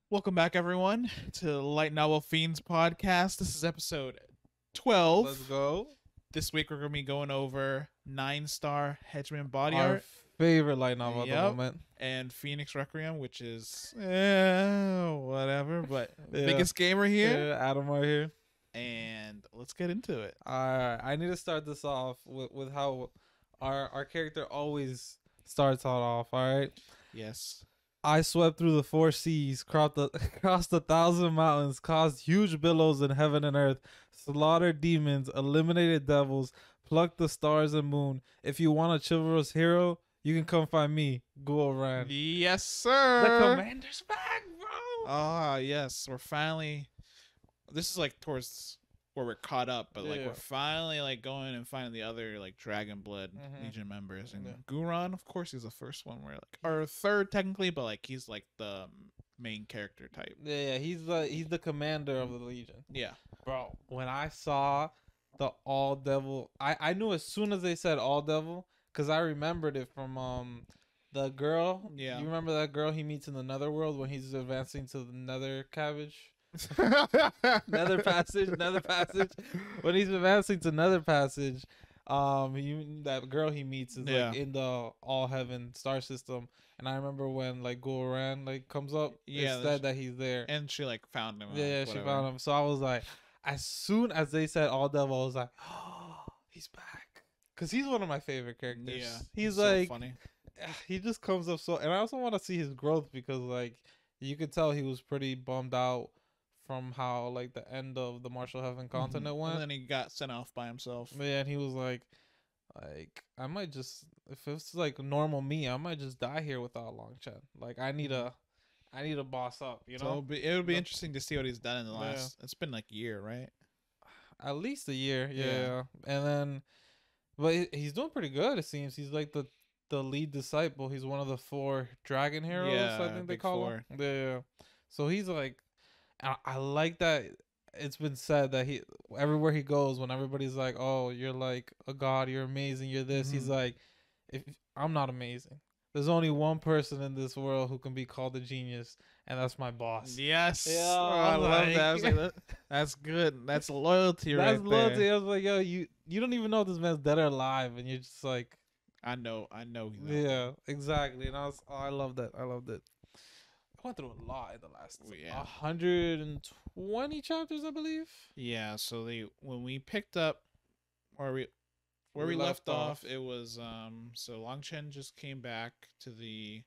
Welcome back, everyone, to Light Novel Fiends podcast. This is episode 12. Let's go. This week, we're going to be going over 9-star Hegemon Body Our art. favorite light novel at the Yep. moment. And Phoenix Requiem, which is whatever, but Yeah. biggest gamer here. Yeah, Adam right here. And let's get into it. Alright, I need to start this off with how our character always starts off. Alright. Yes. I swept through the 4 seas, crossed 1,000 mountains, caused huge billows in heaven and earth, slaughtered demons, eliminated devils, plucked the stars and moon. If you want a chivalrous hero, you can come find me, Ghoul Ran. Yes, sir. The commander's back, bro. Ah, yes. We're finally... This is like towards where we're caught up, but like Yeah. we're finally like going and finding the other like Dragon Blood Legion members. And Yeah. Guron, of course, he's the first one. We're like, or third technically, but like he's like the main character type. Yeah, he's the commander of the Legion. Yeah. Bro, when I saw the all devil, I knew as soon as they said all devil, because I remembered it from the girl. Yeah. You remember that girl he meets in the netherworld when he's advancing to the nether cabbage? nether passage. When he's advancing to nether passage, that girl he meets is Yeah. like in the all heaven star system. And I remember when like Goran like comes up, Yeah, it said that he's there. And she like found him. Yeah, she found him. So I was like, as soon as they said all devil, I was like, oh, he's back. Cause he's one of my favorite characters. Yeah. He's so like, funny. he just comes up so, and I also want to see his growth because like you could tell he was pretty bummed out from how like the end of the Martial Heaven continent went. And then he got sent off by himself. Yeah, and he was like I might just, if it's like normal me, I might just die here without Long Chen. Like I need a boss up, you know. So it would be The- interesting to see what he's done in the Yeah. last. It's been like a year, right? At least a year, yeah. Yeah. And then, but he's doing pretty good. It seems he's like the lead disciple. He's one of the 4 dragon heroes. I Yeah, think they big call 4. him. Yeah. So he's like, I like that. It's been said that he everywhere he goes, when everybody's like, "Oh, you're like a god. You're amazing. You're this." He's Mhm. like, "If I'm not amazing, there's only one person in this world who can be called a genius, and that's my boss." Yes. Yeah, Oh, I I'm love like- that. I was like, that's good. That's loyalty right That's loyalty. there. I was like, "Yo, you don't even know if this man's dead or alive, and you're just like." I know he's not. Yeah, exactly. And I loved it. I loved it. I went through a lot in the last Yeah. 120 chapters, I believe. Yeah, so when we picked up where we left off, it was so Long Chen just came back to the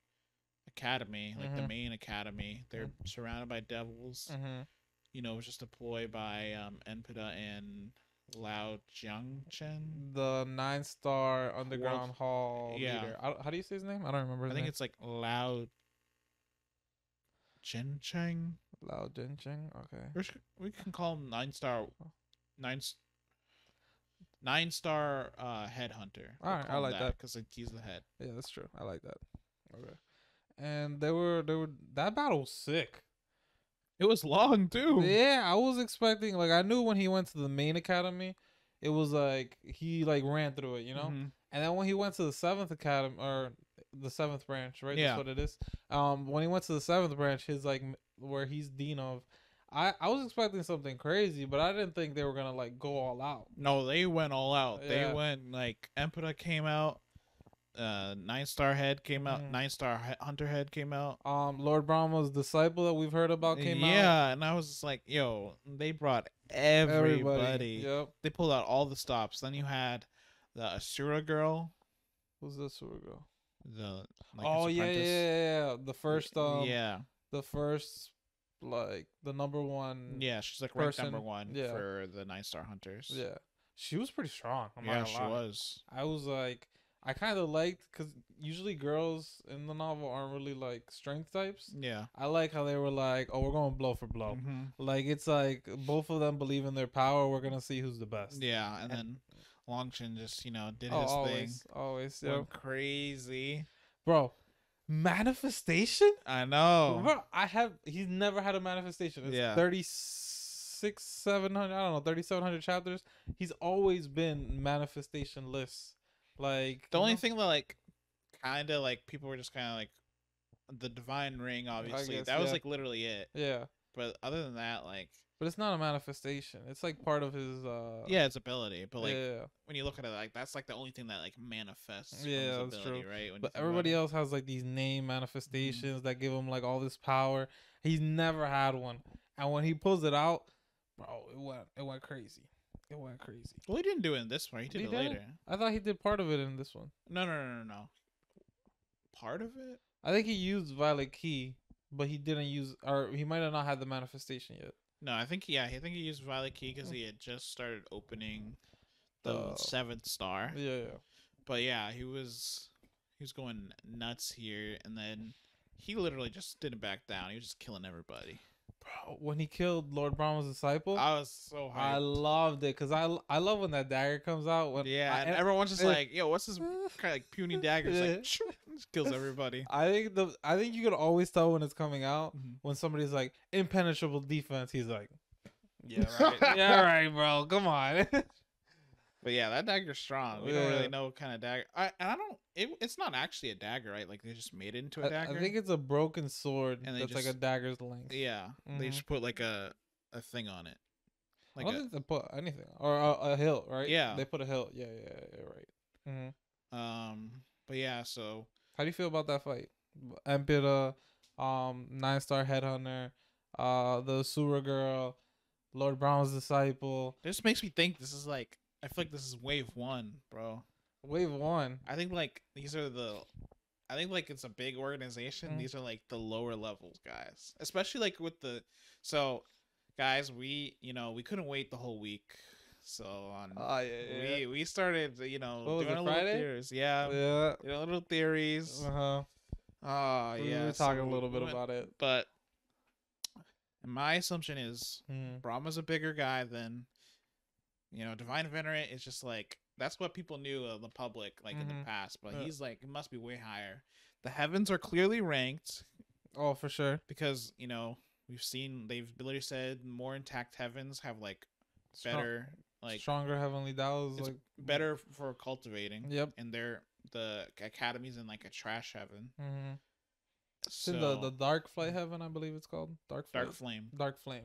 academy, like the Mhm. main academy. They're surrounded by devils. Mm-hmm. You know, it was just a ploy by Enpida and Lao Jiangchen. The 9-star underground hall Yeah. leader. How do you say his name? I don't remember. His I think name. it's like Lao Jiancheng. Lao Jincheng. Okay. We can call him 9-star headhunter. All right, I like that. because he's the head. Yeah, that's true. I like that. Okay. And they were that battle was sick. It was long too. Yeah, I was expecting, like, I knew when he went to the main academy, it was like he like ran through it, you know. Mhm. And then when he went to the 7th academy, or the 7th branch, right? Yeah. That's what it is. When he went to the 7th branch, his like where he's dean of, I was expecting something crazy, but I didn't think they were gonna like go all out. No, they went all out. Yeah. They went like Emperor came out, 9-star head came out, Mhm. 9-star hunter head came out. Lord Brahma's disciple that we've heard about came out. Yeah, and I was just like, yo, they brought everybody. Yep. They pulled out all the stops. Then you had the Asura girl, Who's this girl? the Oh his yeah, apprentice. yeah. The first yeah, the first like the number one. yeah. She's like ranked person, number 1 yeah. for the 9-star hunters. Yeah. She was pretty strong. I'm yeah, not she gonna lie. was. I was like, I kind of liked, because usually girls in the novel aren't really like strength types. Yeah. I like how they were like, oh, we're going blow for blow. Mhm. Like, it's like both of them believe in their power. We're going to see who's the best. Yeah, and then Longchin just did his thing. Always. Went Yeah. crazy. Bro, manifestation? I know. Bro, he's never had a manifestation. It's Yeah. 700, I don't know, 3,700 chapters. He's always been manifestation lists. Like, The only thing that like kind of like people were just kind of like the divine ring, I obviously. guess, That was yeah. like literally it. Yeah. But other than that, like, But it's not a manifestation. It's like part of his yeah, it's ability. But like, yeah. when you look at it, like that's like the only thing that like manifests from his Yeah, that's ability, true. right? When you But think about everybody it. else has like these name manifestations that give him like all this power. He's never had one. And when he pulls it out, bro, it went crazy. It went crazy. Well, he didn't do it in this one. He did it did it? later. I thought he did part of it in this one. No. Part of it? I think he used Violet Key, but he didn't use, or he might have not had the manifestation yet. No, I think I think he used Violet Key because he had just started opening the seventh star. Yeah. But yeah, he was going nuts here, and then he literally just didn't back down. He was just killing everybody. Bro, when he killed Lord Brahma's disciple, I was so hyped. I loved it because I love when that dagger comes out. When and everyone's just like, "Yo, what's this kind of like puny dagger?" It's like just kills everybody. I think you can always tell when it's coming out when somebody's like impenetrable defense. He's like, yeah, right, yeah, right, bro. Come on. But yeah, that dagger's strong. We don't really know what kind of dagger. It's not actually a dagger, right? Like they just made it into a dagger. I think it's a broken sword and that's like a dagger's length. Yeah, they just put like a thing on it. Like I don't think they put anything or a hilt, right? Yeah, they put a hilt. Yeah, right. But yeah, so how do you feel about that fight? Empira, 9-star headhunter, the Sura girl, Lord Brown's disciple. This makes me think this is like, I feel like this is wave 1, bro. Wave 1. I think like these are I think like it's a big organization. These are like the lower levels guys, especially like with so guys, we couldn't wait the whole week. So we started, doing a little theories. Yeah. Little theories. We were talking a little bit about it. But my assumption is Brahma's a bigger guy than Divine Venerate is just like, that's what people knew of the public like in the past, but he's like, it must be way higher. The heavens are clearly ranked. Oh, for sure. Because, we've seen, they've literally said more intact heavens have like better, like stronger heavenly Taos, like better for cultivating. Yep. And the academy's in like a trash heaven. So the dark flight heaven, I believe it's called. Dark flame. Dark flame.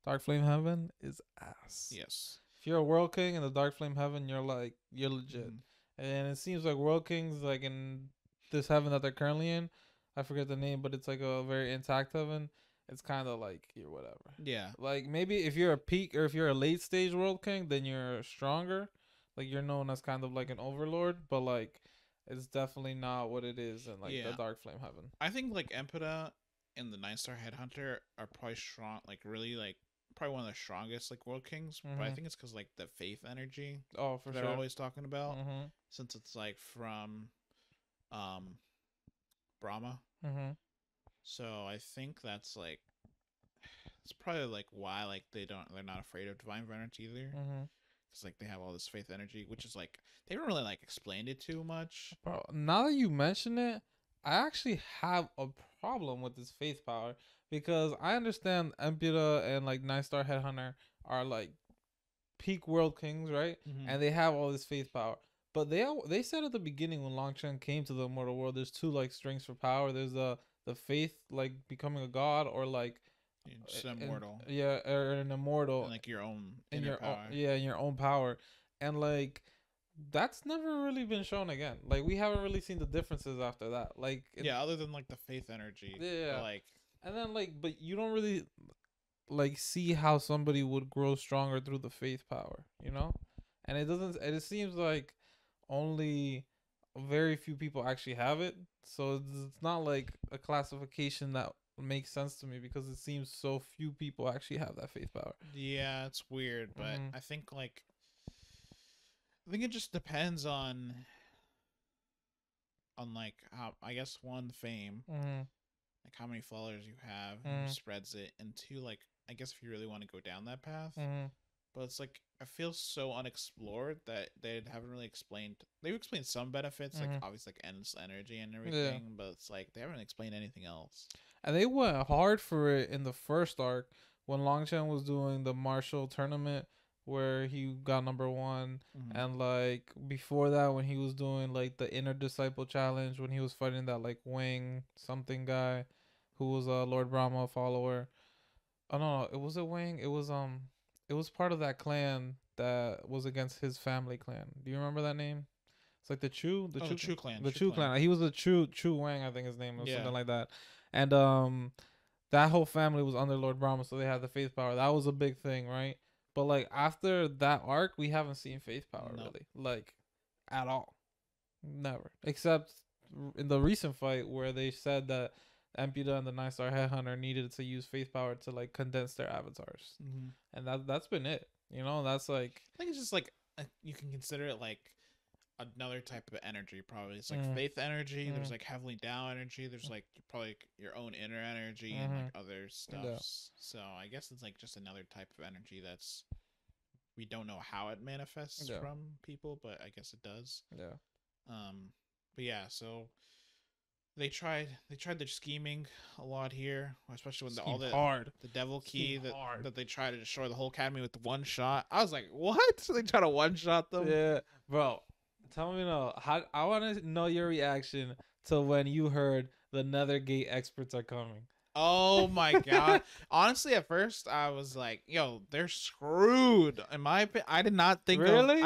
Dark flame heaven is ass. Yes. If you're a world king in the dark flame heaven, you're legit. And it seems like world kings, like in this heaven that they're currently in, I forget the name, but it's like a very intact heaven. It's kind of like you're whatever. Yeah. Like maybe if you're a peak or if you're a late stage world king, then you're stronger. Like you're known as kind of like an overlord, but like it's definitely not what it is in like the dark flame heaven. I think like Empeda and the 9-star headhunter are probably strong, like really like probably one of the strongest like world kings. But I think it's because like the faith energy. Oh, for they're sure. always talking about, since it's like from Brahma. So I think that's like, it's probably like why like they're not afraid of divine vengeance either. Because like they have all this faith energy, which is like they haven't really like explained it too much. Bro, now that you mention it, I actually have a problem with this faith power, because I understand Empira and like 9-star headhunter are like peak world kings, right? And they have all this faith power. But they said at the beginning when Long Chen came to the immortal world, there's two like strings for power. There's the faith, like becoming a god, or like just immortal. Or an immortal. And like your own inner power. In your own power. And like that's never really been shown again. Like we haven't really seen the differences after that. Like other than like the faith energy. Yeah. Like, and then like, but you don't really like see how somebody would grow stronger through the faith power, And it doesn't. It seems like only very few people actually have it. So it's not like a classification that makes sense to me, because it seems so few people actually have that faith power. Yeah, it's weird, but I think it just depends on like how, I guess, one, fame, like how many followers you have, who spreads it, and two, like I guess if you really want to go down that path. But it's like, I feel so unexplored that they haven't really explained. They've explained some benefits, like obviously like endless energy and everything, but it's like they haven't explained anything else. And they went hard for it in the first arc when Long Chen was doing the martial tournament where he got number 1, and like before that when he was doing like the Inner Disciple Challenge, when he was fighting that like Wang something guy, who was a Lord Brahma follower. Oh no, it was a Wang. It was part of that clan that was against his family clan. Do you remember that name? It's like the Chu Clan. the Chu clan. He was a Chu Wang, I think his name was, something like that. And that whole family was under Lord Brahma, so they had the faith power. That was a big thing, right? But like after that arc, we haven't seen faith power really, like at all. Never, except in the recent fight where they said that Amputa and the 9-star Headhunter needed to use faith power to like condense their avatars, and that's been it. You know, that's like, I think it's just like you can consider it like another type of energy. Probably it's like faith energy. There's like heavenly down energy. There's like probably your own inner energy and like other stuff. Yeah. So I guess it's like just another type of energy that's, we don't know how it manifests from people, but I guess it does. Yeah. But yeah, so they tried their scheming a lot here, especially when the devil key that they tried to destroy the whole academy with the one shot. I was like, what? So they try to one shot them? Yeah, bro. Tell me how. I want to know your reaction to when you heard the Nethergate experts are coming. Oh my god! Honestly, at first I was like, "Yo, they're screwed." In my opinion, I did not think of the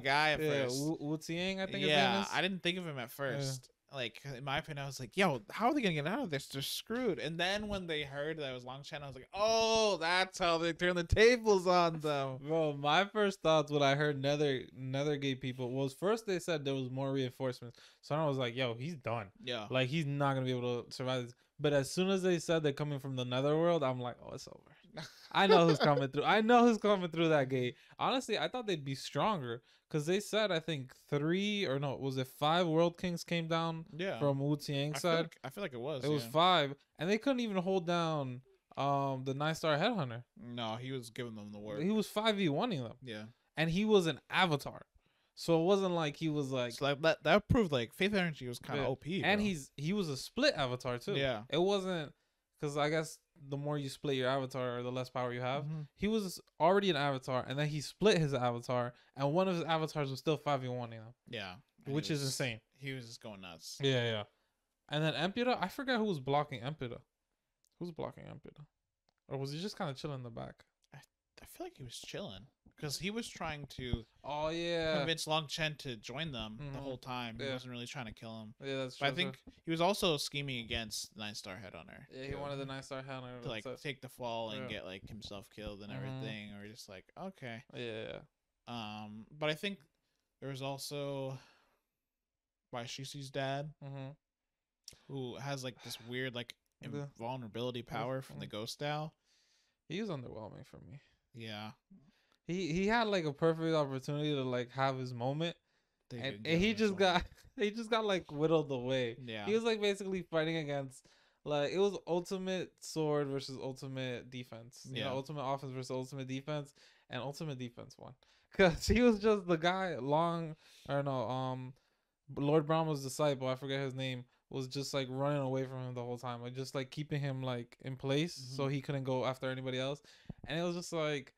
guy at first. Wu Tiang, I think his name is. I didn't think of him at first. Like, in my opinion, I was like, "Yo, how are they gonna get out of this? They're screwed." And then when they heard that it was Long Chen, I was like, "Oh, that's how they turn the tables on them." Bro, my first thoughts when I heard Nethergate people was, first they said there was more reinforcements, so I was like, "Yo, he's done. Yeah, like he's not gonna be able to survive this." But as soon as they said they're coming from the Netherworld, I'm like, "Oh, it's over." I know who's coming through. I know who's coming through that gate. Honestly, I thought they'd be stronger. Because they said, I think 5 World Kings came down from Wu Tiang's side. I feel like it was. It was 5. And they couldn't even hold down the 9-star Headhunter. No, he was giving them the work. He was 5v1ing them. Yeah. And he was an avatar. So it wasn't like he was like... So that proved like Faith Energy was kind of OP. And he was a split avatar too. Yeah. It wasn't... Because I guess the more you split your avatar, the less power you have. He was already an avatar, and then he split his avatar, and one of his avatars was still 5v1 him. Yeah. Which is insane. He was just going nuts. Yeah. And then Amputa, I forgot who was blocking Amputa. Who's blocking Amputa? Or was he just kind of chilling in the back? I feel like he was chilling. Because he was trying to convince Long Chen to join them the whole time. He wasn't really trying to kill him. Yeah, that's true. But I think he was also scheming against 9-star Headhunter. Yeah, he wanted the 9-star Headhunter to like take the fall and get like himself killed and everything. Or just like, okay. Yeah. But I think there was also Waishisu's dad, who has like this weird like invulnerability power from the ghost style. He was underwhelming for me. Yeah. He had like a perfect opportunity to like have his moment, and he just got like whittled away. Yeah, he was like basically fighting against, like, it was ultimate sword versus ultimate defense. You know, ultimate offense versus ultimate defense, and ultimate defense won because he was just the guy. Lord Brahma's disciple, I forget his name, was just like running away from him the whole time, like just like keeping him like in place so he couldn't go after anybody else, and it was just like,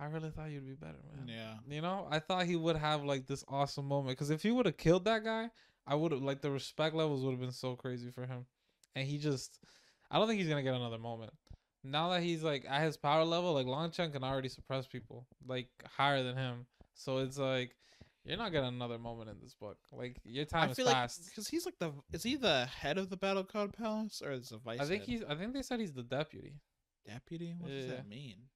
I really thought you'd be better, man. Yeah. You know, I thought he would have like this awesome moment, because if he would have killed that guy, I would have, like, the respect levels would have been so crazy for him. And I don't think he's gonna get another moment. Now that he's like at his power level, like Long Chen can already suppress people like higher than him. So it's like, you're not getting another moment in this book. Like, your time is fast. Because he's like is he the head of the Battle Cloud Palace, or is the vice? I think they said he's the deputy. Deputy? What does that mean?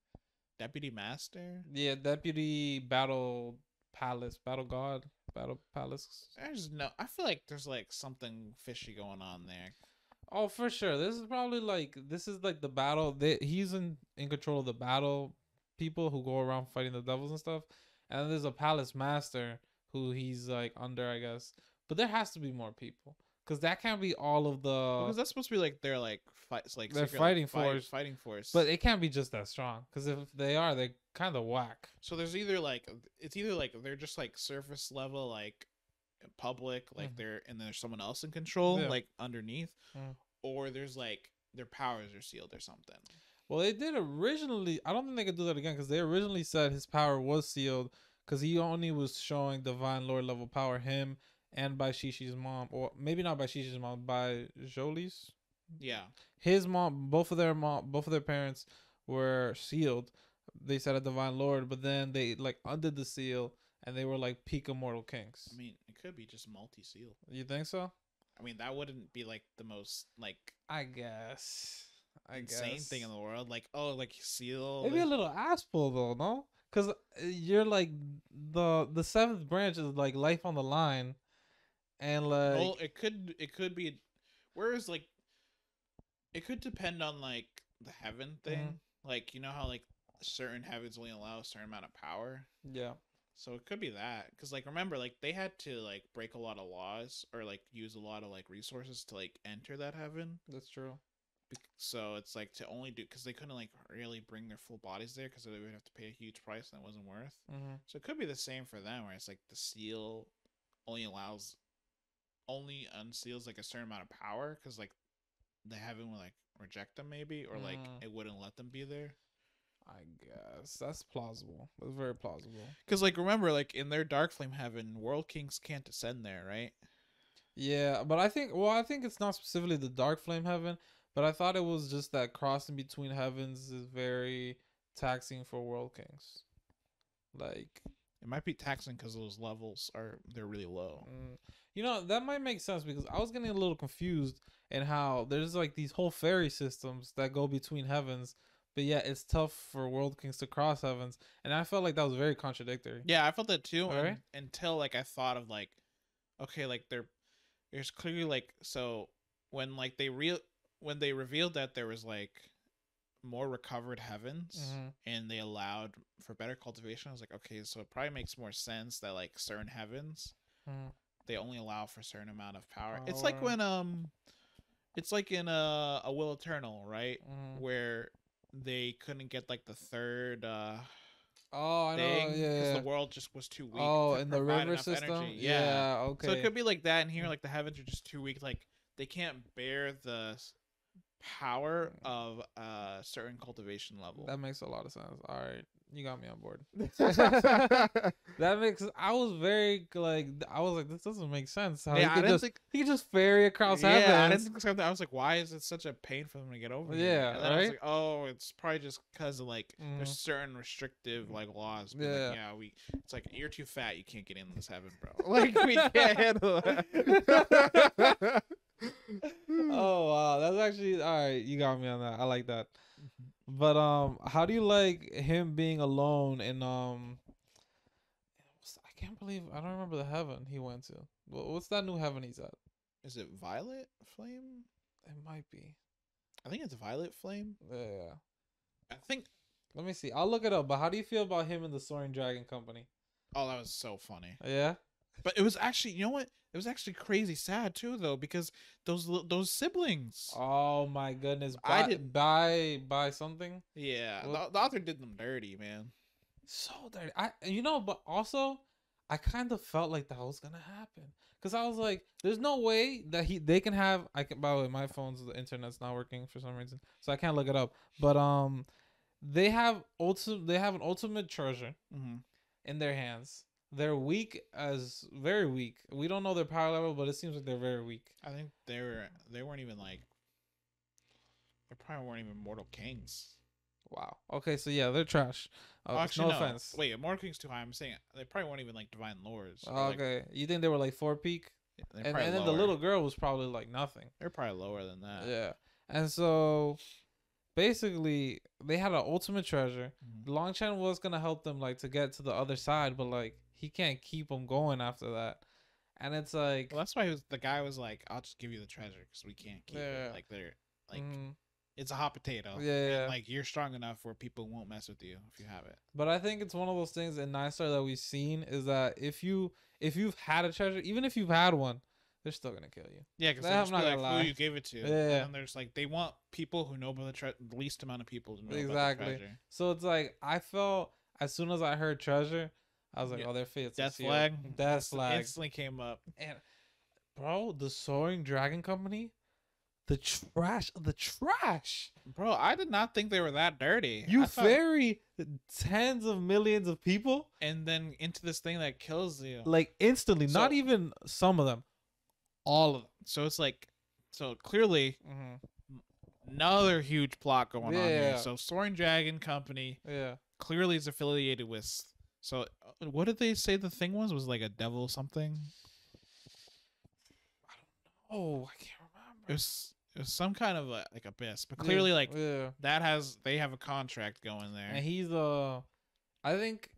Deputy Master? Yeah, Deputy Battle Palace, Battle God, Battle Palace. I feel like there's like something fishy going on there. Oh, for sure. This is like the battle. He's in control of the battle people who go around fighting the devils and stuff. And then there's a Palace Master who he's like under, I guess. But there has to be more people. Because that can't be all of the... Because that's supposed to be like their like fights, like their fighting force. Fighting force. But it can't be just that strong. Because if they are, they're kind of whack. So there's either they're just like surface level, like public, like there's someone else in control, like underneath, or there's like their powers are sealed or something. Well, they did originally. I don't think they could do that again because they originally said his power was sealed because he only was showing divine lord level power, him and by Shishi's mom, or maybe not by Shishi's mom, by Jolie's. Yeah. His mom, both of their parents were sealed. They said a divine lord, but then they like undid the seal and they were like peak immortal kings. I mean, it could be just multi-seal. You think so? I mean, that wouldn't be like the most like I guess. insane thing in the world. Like, oh, like seal. Maybe a little ass pull though, no? Because you're like the seventh branch is like life on the line, and like well, it could be. Whereas like, it could depend on like the heaven thing. Like, you know how like certain heavens only allow a certain amount of power. Yeah. So it could be that, because like remember, like they had to like break a lot of laws or like use a lot of like resources to like enter that heaven. That's true. So it's like to only do, because they couldn't like really bring their full bodies there because they would have to pay a huge price that wasn't worth. So it could be the same for them, where it's like the seal only unseals like a certain amount of power because like the heaven would like reject them maybe, or like it wouldn't let them be there. I guess that's plausible. That's very plausible. Because like remember, like in their dark flame heaven, world kings can't ascend there, right? Yeah, but I think it's not specifically the dark flame heaven, but I thought it was just that crossing between heavens is very taxing for world kings. Like it might be taxing because those levels they're really low. You know, that might make sense because I was getting a little confused in how there's like these whole fairy systems that go between heavens. But yeah, it's tough for world kings to cross heavens, and I felt like that was very contradictory. Yeah, I felt that too. Until like I thought of like, okay, like there's clearly like, so when like when they revealed that there was like more recovered heavens and they allowed for better cultivation, I was like, okay, so it probably makes more sense that like certain heavens they only allow for a certain amount of power. It's like when it's like in a Will Eternal, right, where they couldn't get like the third I know, because the world just was too weak. To in the river system, energy. Yeah, okay. So it could be like that in here, like the heavens are just too weak, like they can't bear the power of a certain cultivation level. That makes a lot of sense. All right, you got me on board. That makes. I was very like, this doesn't make sense. How he could just ferry across heaven. Yeah, I didn't think something. I was like, why is it such a pain for them to get over? Yeah, and then I was like, oh, it's probably just because of like there's certain restrictive like laws. Yeah, like, it's like you're too fat, you can't get in this heaven, bro. Like we can't handle that. Oh wow, that's actually all right. You got me on that. I like that. But how do you like him being alone in I can't believe I don't remember the heaven he went to. What's that new heaven he's at? Is it Violet Flame? It might be. I think it's Violet Flame. Yeah. I think. Let me see. I'll look it up. But how do you feel about him and the Soaring Dragon Company? Oh, that was so funny. Yeah. But it was actually, you know what? It was actually crazy sad too, though, because those siblings. Oh my goodness! I did buy something. Yeah, the author did them dirty, man. So dirty. But also, I kind of felt like that was gonna happen because I was like, "There's no way that they can have." By the way, my the internet's not working for some reason, so I can't look it up. But they have an ultimate treasure in their hands. They're very weak. We don't know their power level, but it seems like they're very weak. I think they weren't even like, they probably weren't even mortal kings. Wow. Okay, so yeah, they're trash. Actually, no offense. Wait, mortal king's too high. I'm saying they probably weren't even like divine lords. Okay, you think they were like 4 peak? And then the little girl was probably like nothing. They're probably lower than that. Yeah, and so basically they had an ultimate treasure. Longchenpa was gonna help them like to get to the other side, but like he can't keep them going after that. And it's like, well, that's why the guy was like, "I'll just give you the treasure because we can't keep it." Like they're like, it's a hot potato. Yeah. And, like you're strong enough where people won't mess with you if you have it. But I think it's one of those things in 9-star that we've seen is that if you've had a treasure, even if you've had one, they're still gonna kill you. Yeah, because they're not like who you gave it to. Yeah. And there's like they want people who know about the least amount of people to know about the treasure. So it's like I felt as soon as I heard treasure, I was like, oh, their fate's Death flag. Death flag instantly came up. And bro, the Soaring Dragon Company, The trash. The trash. Bro, I did not think they were that dirty. You ferry tens of millions of people and then into this thing that kills you like instantly. Not even some of them, all of them. So it's like, so clearly, another huge plot going on here. So Soaring Dragon Company, clearly is affiliated with. So what did they say the thing was? Was like a devil something? I don't know. I can't remember. It was some kind of like abyss, but clearly they have a contract going there. And he's I think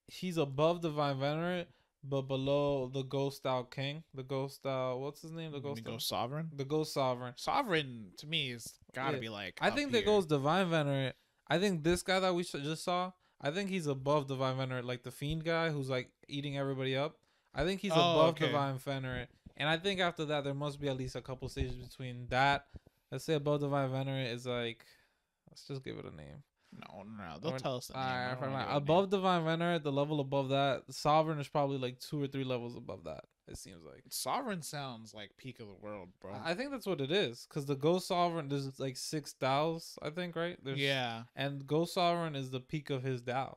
he's above Divine Venerate, but below the Ghost Out King. The Ghost what's his name? The Ghost Sovereign. The Ghost Sovereign. Sovereign to me is gotta be like. I think that goes Divine Venerate. I think this guy that we just saw, I think he's above Divine Venerate, like the Fiend guy who's like eating everybody up. I think he's above Divine Venerate. And I think after that, there must be at least a couple stages between that. Let's say above Divine Venerate is like, let's just give it a name. No, they'll tell us the name. Above Divine Venerate, the level above that, Sovereign is probably like 2 or 3 levels above that. It seems like Sovereign sounds like peak of the world, bro. I think that's what it is, because the Ghost Sovereign, there's like 6 DAOs, I think, right? And Ghost Sovereign is the peak of his DAO.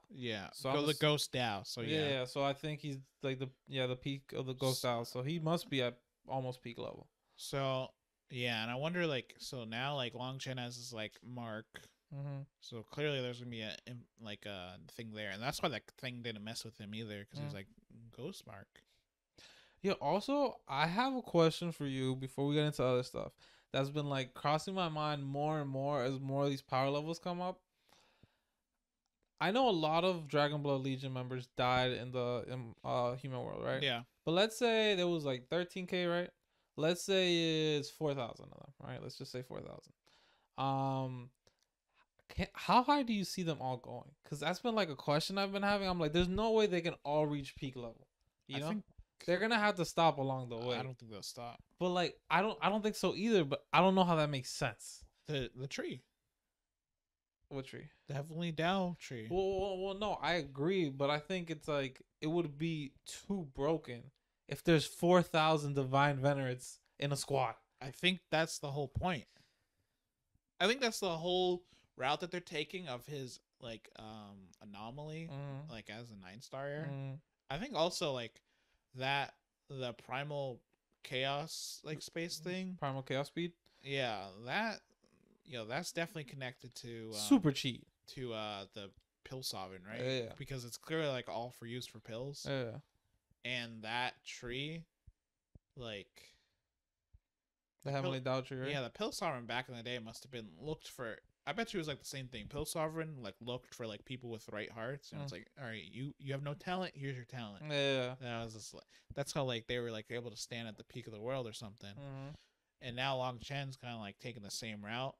So the Ghost DAO. So so I think he's like the peak of the Ghost DAO. So he must be at almost peak level. So and I wonder, like, so now like Longchen has this like mark. So clearly there's gonna be a thing there, and that's why that thing didn't mess with him either, because he was like Ghost Mark. Yeah, also, I have a question for you before we get into other stuff that's been like crossing my mind more and more as more of these power levels come up. I know a lot of Dragon Blood Legion members died in the human world, right? Yeah. But let's say there was like 13K, right? Let's say it's 4,000 of them, right? Let's just say 4,000. How high do you see them all going? Because that's been like a question I've been having. I'm like, there's no way they can all reach peak level. You know? They're gonna have to stop along the way. I don't think they'll stop. But like, I don't think so either. But I don't know how that makes sense. The tree. What tree? The Heavenly Tao tree. Well, no, I agree. But I think it's like it would be too broken if there's 4,000 Divine Venerates in a squad. I think that's the whole point. I think that's the whole route that they're taking of his like anomaly, like as a 9-star. I think also like that the primal chaos like space thing, primal chaos speed, that that's definitely connected to super cheat to the pill sovereign, right? Because it's clearly like all for use for pills. And that tree, like the Heavenly Tao tree, right? The pill sovereign back in the day must have been looked for. I bet you it was like the same thing. Pill sovereign like looked for like people with right hearts, and it's like, all right, you have no talent. Here's your talent. That was just that's how like they were like able to stand at the peak of the world or something. And now Long Chen's kind of like taking the same route.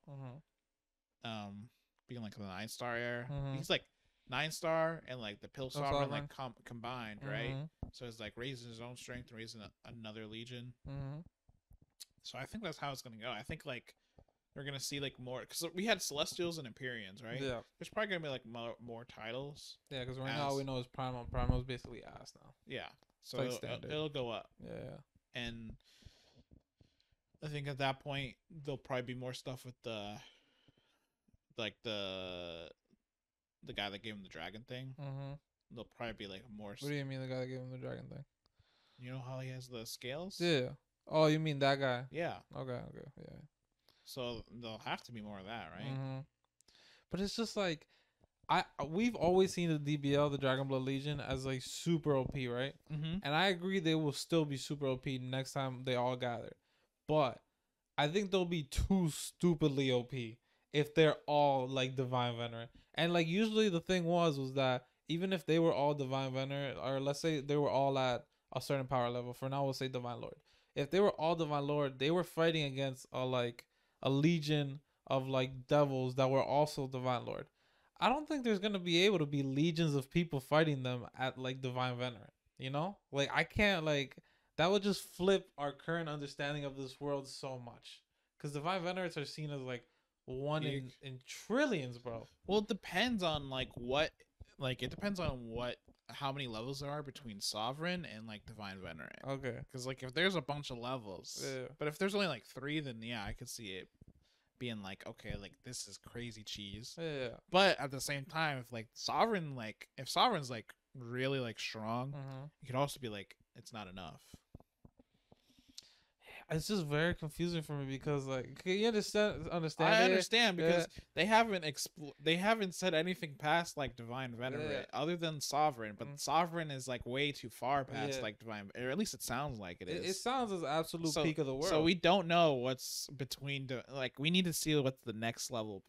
Being like the 9-star era. He's like 9-star and like the pill sovereign like combined, right? So it's like raising his own strength and raising another legion. So I think that's how it's gonna go. I think like we're gonna see like more, because we had Celestials and Empyreans, right? Yeah. There's probably gonna be like more titles. Yeah, because right now all we know is Primal. Primal's basically ass now. Yeah. So it'll go up. Yeah. And I think at that point there'll probably be more stuff with the guy that gave him the dragon thing. There'll probably be like more. What do you mean the guy that gave him the dragon thing? You know how he has the scales? Yeah. Oh, you mean that guy? Yeah. Okay. Yeah. So there'll have to be more of that, right? But it's just like, we've always seen the DBL, the Dragon Blood Legion, as like super OP, right? And I agree they will still be super OP next time they all gather. But I think they'll be too stupidly OP if they're all like Divine Venerate. And like usually the thing was that even if they were all Divine Venerate, or let's say they were all at a certain power level, for now we'll say Divine Lord. If they were all Divine Lord, they were fighting against a legion of like devils that were also Divine Lord. I don't think there's gonna be able to be legions of people fighting them at like Divine Venerate. You know, like I can't like that would just flip our current understanding of this world so much. Because Divine Venerates are seen as like one in trillions, bro. Well, it depends on like what how many levels there are between Sovereign and like Divine Venerate. Okay. Because like if there's a bunch of levels, but if there's only like 3, then yeah, I could see it being like, okay, like this is crazy cheese. Yeah. But at the same time, if like Sovereign, like if Sovereign's like really like strong, you could also be like, it's not enough. It's just very confusing for me because like, can you understand? I understand because they haven't said anything past like Divine Venerate other than Sovereign, but Sovereign is like way too far past like Divine, or at least it sounds like it is. It sounds as absolute peak of the world. So we don't know what's between. Like we need to see what the next level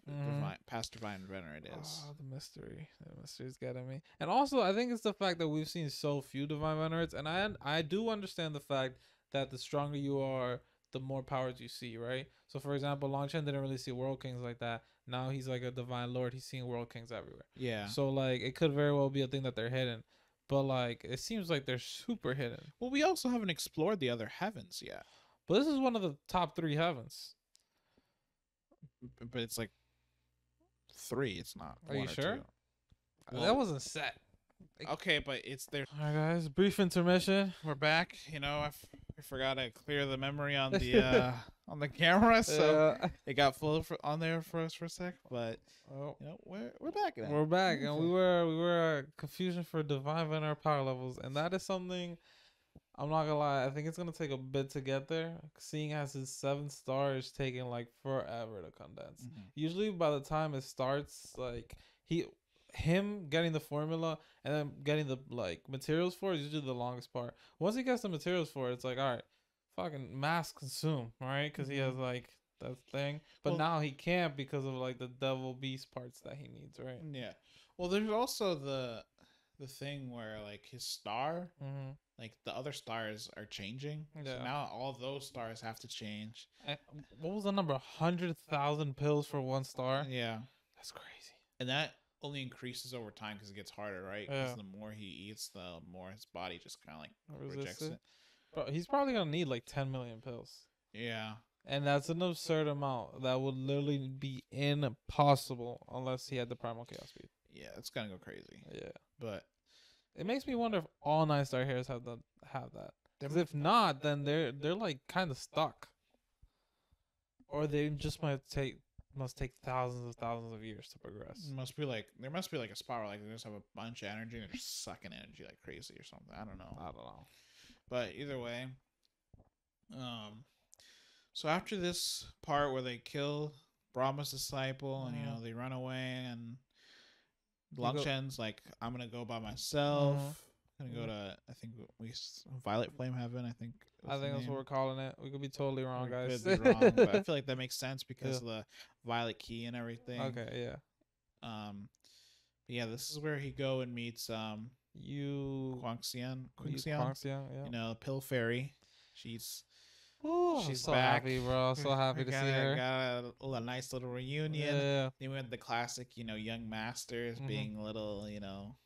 past Divine Venerate is. Oh, the mystery's getting me. And also, I think it's the fact that we've seen so few Divine Venerates, and I do understand the fact that the stronger you are, the more powers you see, right? So, for example, Longchen didn't really see World Kings like that. Now he's like a Divine Lord. He's seeing World Kings everywhere. Yeah. So, like, it could very well be a thing that they're hidden. But, like, it seems like they're super hidden. Well, we also haven't explored the other heavens yet. But this is one of the top 3 heavens. But it's like 3. It's not. Are you sure? Well, that wasn't set. Okay, but it's there. All right, guys. Brief intermission. We're back. You know, I forgot to clear the memory on the camera, so it got full on there for us for a sec. But you know, we're back now. We're back, and we were confusion for Divine Venerate power levels, and that is something. I'm not gonna lie. I think it's gonna take a bit to get there, seeing as his 7 stars taking like forever to condense. Usually, by the time it starts, like him getting the formula and then getting the like materials for it is usually the longest part. Once he gets the materials for it, it's like, all right, fucking mass consume, right? Because he has like that thing, but now he can't because of like the devil beast parts that he needs, right? Yeah. Well, there's also the thing where like his star, like the other stars are changing. Yeah. So now all those stars have to change. What was the number? 100,000 pills for 1 star? Yeah. That's crazy. And that only increases over time because it gets harder, right? Because the more he eats, the more his body just kind of like rejects it. Bro, he's probably gonna need like 10 million pills. Yeah. And that's an absurd amount that would literally be impossible unless he had the primal chaos speed. Yeah, it's gonna go crazy. Yeah. But it makes me wonder if all 9-star heroes have that. Because if not, then they're like kind of stuck. Or they just must take thousands of years to progress. There must be like a spot where like they just have a bunch of energy and they're just sucking energy like crazy or something. I don't know. But either way, so after this part where they kill Brahma's disciple and you know they run away and Longshan's like, I'm gonna go by myself. I'm gonna go to Violet Flame Heaven. I think that's what we're calling it. We could be totally wrong, guys. Could be wrong, but I feel like that makes sense because of the violet key and everything. Okay, yeah. Yeah, this is where he go and meets Quanxian, yeah. You know, Pill Fairy. She's so back. Happy, bro. So happy to see her. Got a nice little reunion. Yeah. Then we had the classic, you know, young masters being little, you know,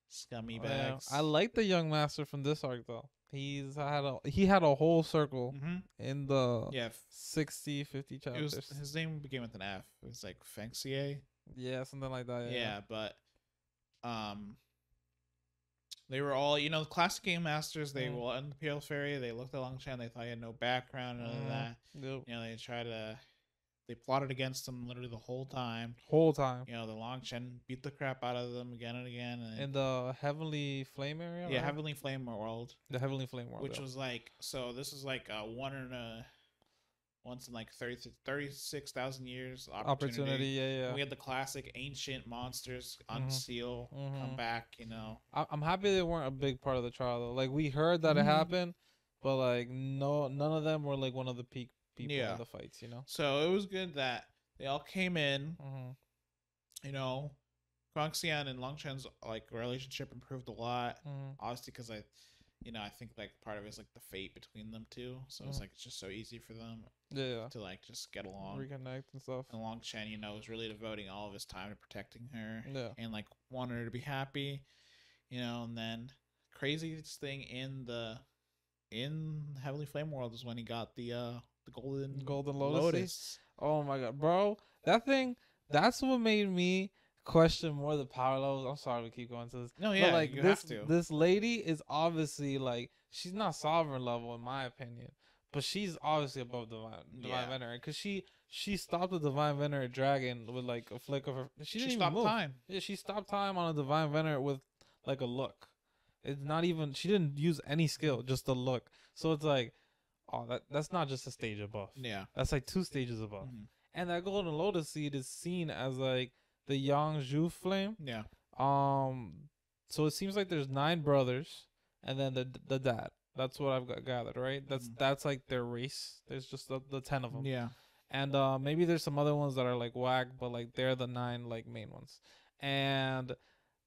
scummy bags. I like the young master from this arc though. He had a whole circle in the 60, 50 chapters. His name began with an F. It was like Fengxie. Yeah, something like that. Yeah, but they were all, you know, the classic game masters. They were in the Pale Fairy. They looked at Longshan. They thought he had no background and all of that. Yep. You know, they plotted against him literally the whole time. You know, the Longshan beat the crap out of them again and again. In the Heavenly Flame area? Yeah, right? Heavenly Flame World. The Heavenly Flame World. Which was like, so this is like once in like 36,000 years opportunity. Yeah. We had the classic ancient monsters unseal, come back, you know. I'm happy they weren't a big part of the trial though. Like we heard that it happened, but like none of them were like one of the peak people in the fights, you know. So it was good that they all came in. You know, Guangxian and Longshan's like relationship improved a lot. Obviously, because I think like part of it is like the fate between them two. So it's like it's just so easy for them. To like just get along, reconnect and stuff. And Longshan, you know, was really devoting all of his time to protecting her. And like wanted her to be happy, you know. And then craziest thing in Heavenly Flame World is when he got the golden Lotus. Oh my god, bro. That's what made me question more the power levels. I'm sorry we keep going to this. No, But yeah, like you this have to. this lady is obviously like she's not sovereign level in my opinion, but she's obviously above divine venerate because she stopped the divine venerate dragon with like a flick of her. She didn't even move. Time. Yeah, she stopped time on a divine venerate with like a look. It's not even she didn't use any skill, just a look. So it's like, oh, that's not just a stage above. Yeah, that's like 2 stages above. mm-hmm. And that golden lotus seed is seen as like the Yangzhou flame. Yeah. So it seems like there's 9 brothers, and then the dad. That's what I've gathered, right? That's like their race. There's just the 10 of them. Yeah. And maybe there's some other ones that are like whack, but like they're the 9 like main ones. And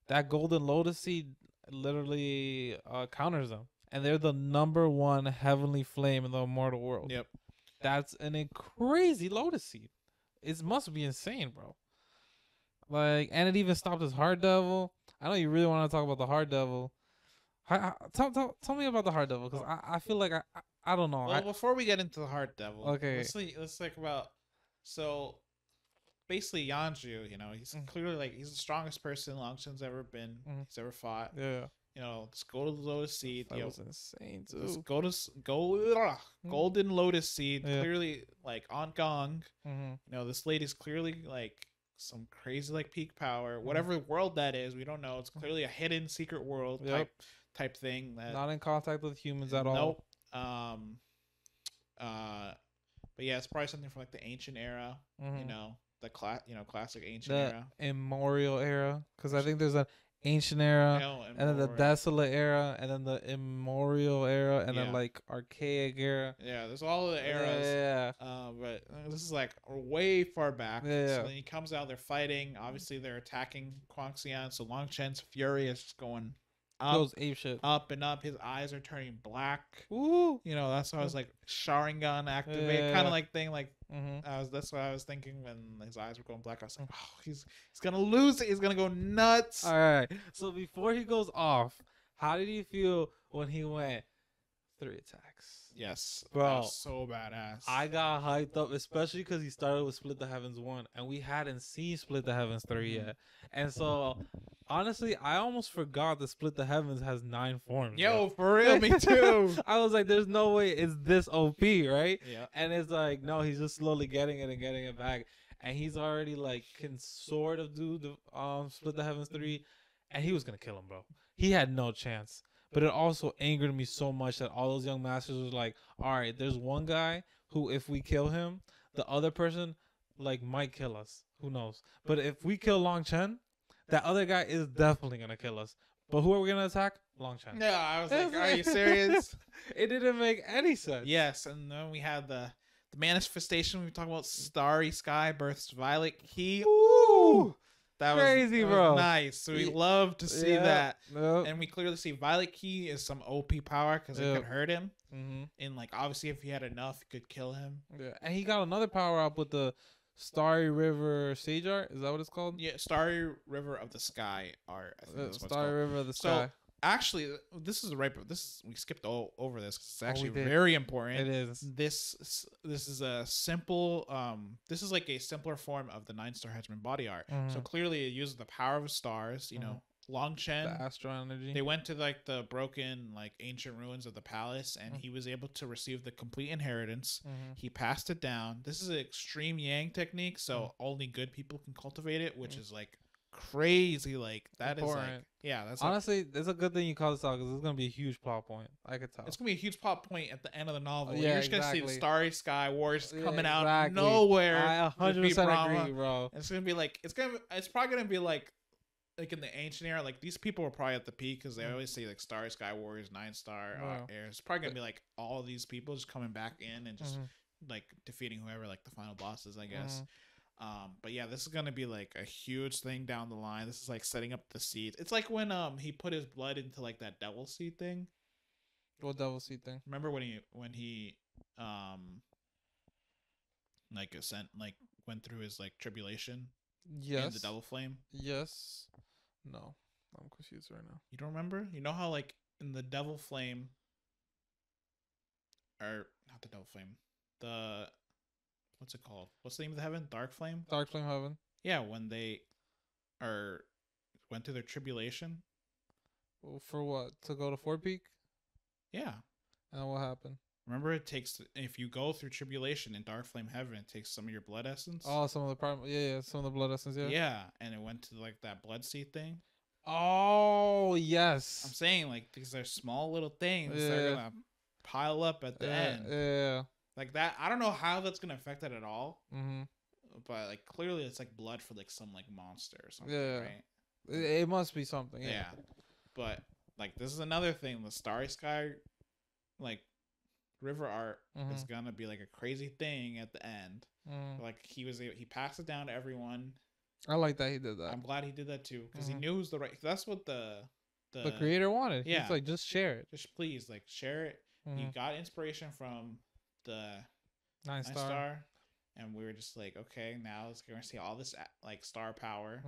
that golden lotus seed literally counters them, and they're the number 1 heavenly flame in the immortal world. Yep. That's a crazy lotus seed. It must be insane, bro. Like, and it even stopped his Heart Devil. I know you really want to talk about the Heart Devil. Tell me about the Heart Devil, because I feel like I don't know. Well, before we get into the Heart Devil, okay, let's think about so basically Yanju. He's clearly like he's the strongest person Long Chen's ever been. He's ever fought. Yeah. Let's go to the Lotus Seed. That was insane too. Let's go Golden Lotus Seed. Yeah. Clearly like on Gong. This lady's clearly like some crazy like peak power. Whatever world that is, we don't know. It's clearly a hidden secret world type thing. That not in contact with humans at all. Nope. But yeah, it's probably something from like the ancient era. The classic ancient era, immemorial era. Because I think there's an ancient era, and then the desolate era, and then the immemorial era, and then like archaic era. Yeah, there's all the eras. Yeah. But this is like way far back. Yeah. So then he comes out, they're fighting. Obviously, they're attacking Kwang Xian. So Long Chen's fury is just going goes ape shit. Up and up. His eyes are turning black. Ooh. That's why I was like Sharingan activate kind of like thing. Like that's what I was thinking when his eyes were going black. I was like, oh, he's gonna lose it. He's gonna go nuts. All right. So before he goes off, how did you feel when he went 3 attacks? Yes, bro, that was so badass. I got hyped up, especially because he started with Split the Heavens 1, and we hadn't seen Split the Heavens 3 yet. And so, honestly, I almost forgot that Split the Heavens has 9 forms. Yo, for real, me too. I was like, there's no way it's this OP, right? Yeah. And it's like, no, he's just slowly getting it and getting it back. And he's already like can sort of do the Split the Heavens 3, and he was gonna kill him, bro. He had no chance. But it also angered me so much that all those young masters was like, all right, there's one guy who, if we kill him, the other person like might kill us. Who knows? But if we kill Long Chen, that other guy is definitely gonna kill us. But who are we gonna attack? Long Chen. Yeah, I was like, are you serious? It didn't make any sense. Yes, and then we had the manifestation. We talk about Starry Sky births Violet Key. Ooh. That crazy, was bro. Nice. So we love to see that. Yep. And we clearly see Violet Key is some OP power because it could hurt him. And like obviously if he had enough, it could kill him. Yeah. And he got another power up with the Starry River Sage Art. Is that what it's called? Yeah, Starry River of the Sky Art. I think that's what Starry River of the Sky. So actually, this is we skipped over this because it's actually did. very important. It is. This is a simple this is like a simpler form of the 9-star Hegemon Body Art. So clearly it uses the power of stars. Long Chen, the astral energy. They went to like the broken like ancient ruins of the palace, and he was able to receive the complete inheritance. He passed it down. This is an extreme Yang technique, so only good people can cultivate it, which is like crazy. Like that important. Is like, yeah, that's honestly, it's a good thing you call this out because it's gonna be a huge plot point. I could tell it's gonna be a huge plot point at the end of the novel. Yeah, you're just gonna see the Starry Sky Wars coming out exactly. nowhere. I 100% agree, bro. It's gonna be like it's probably gonna be like in the ancient era, like these people were probably at the peak because they always say like Starry Sky Warriors, 9-star air. It's probably gonna be like all these people just coming back in and just like defeating whoever like the final bosses, I guess. But yeah, this is gonna be like a huge thing down the line. This is like setting up the seeds. It's like when he put his blood into like that devil seed thing. What devil seed thing? Remember when he like went through his like tribulation? Yes. In the devil flame? Yes. No. I'm confused right now. You don't remember? You know how like in the devil flame, or not the devil flame, what's it called? What's the name of the heaven? Dark flame? Dark flame heaven. Yeah, when they or went through their tribulation. For what? To go to Fort Peak? Yeah. And what happened? Remember, it takes, if you go through tribulation in Dark Flame Heaven, it takes some of your blood essence. Oh, some of the yeah, some of the blood essence, yeah. Yeah, and it went to like that blood seed thing. Oh yes. I'm saying like these are small little things that are gonna pile up at the end. Yeah. Like that. I don't know how that's gonna affect it at all. But like clearly it's like blood for like some like monster or something. Yeah. Right. It must be something. Yeah. But like this is another thing. The Starry Sky, like river art is gonna be like a crazy thing at the end. Like he passed it down to everyone. I like that he did that. I'm glad he did that too because he knew who's the right. That's what the creator wanted. Yeah. He's like, just share it. Just please, like share it. He got inspiration from the 9 star, and we were just like, okay, now let's go and see all this like star power.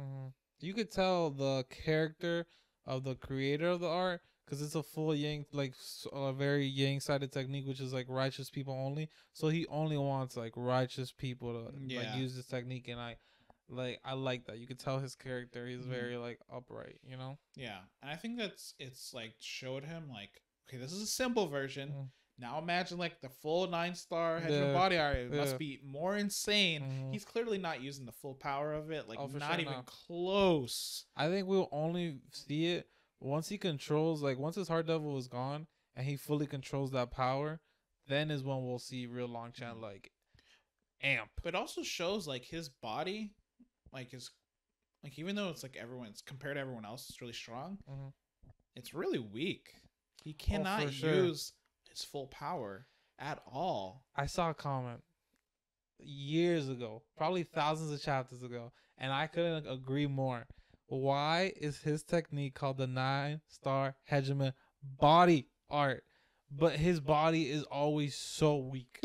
You could tell the character of the creator of the art because it's a full yang, like a very yang-sided technique, which is like righteous people only. So he only wants like righteous people to like use this technique, and I like that. You could tell his character. He's very like upright, you know? Yeah. And I think it's like showed him like, okay, this is a simple version. Now imagine like the full 9 star Hegemon Body art. It must be more insane. He's clearly not using the full power of it. Like not even close. I think we'll only see it once he controls, like once his Heart Devil is gone and he fully controls that power, then is when we'll see real Longchamp like amp. But it also shows like his body, like his, like even though it's like everyone's compared to everyone else, it's really strong. It's really weak. He cannot use his full power at all. I saw a comment years ago, probably thousands of chapters ago, and I couldn't agree more. Why is his technique called the 9 star Hegemon Body art, but his body is always so weak?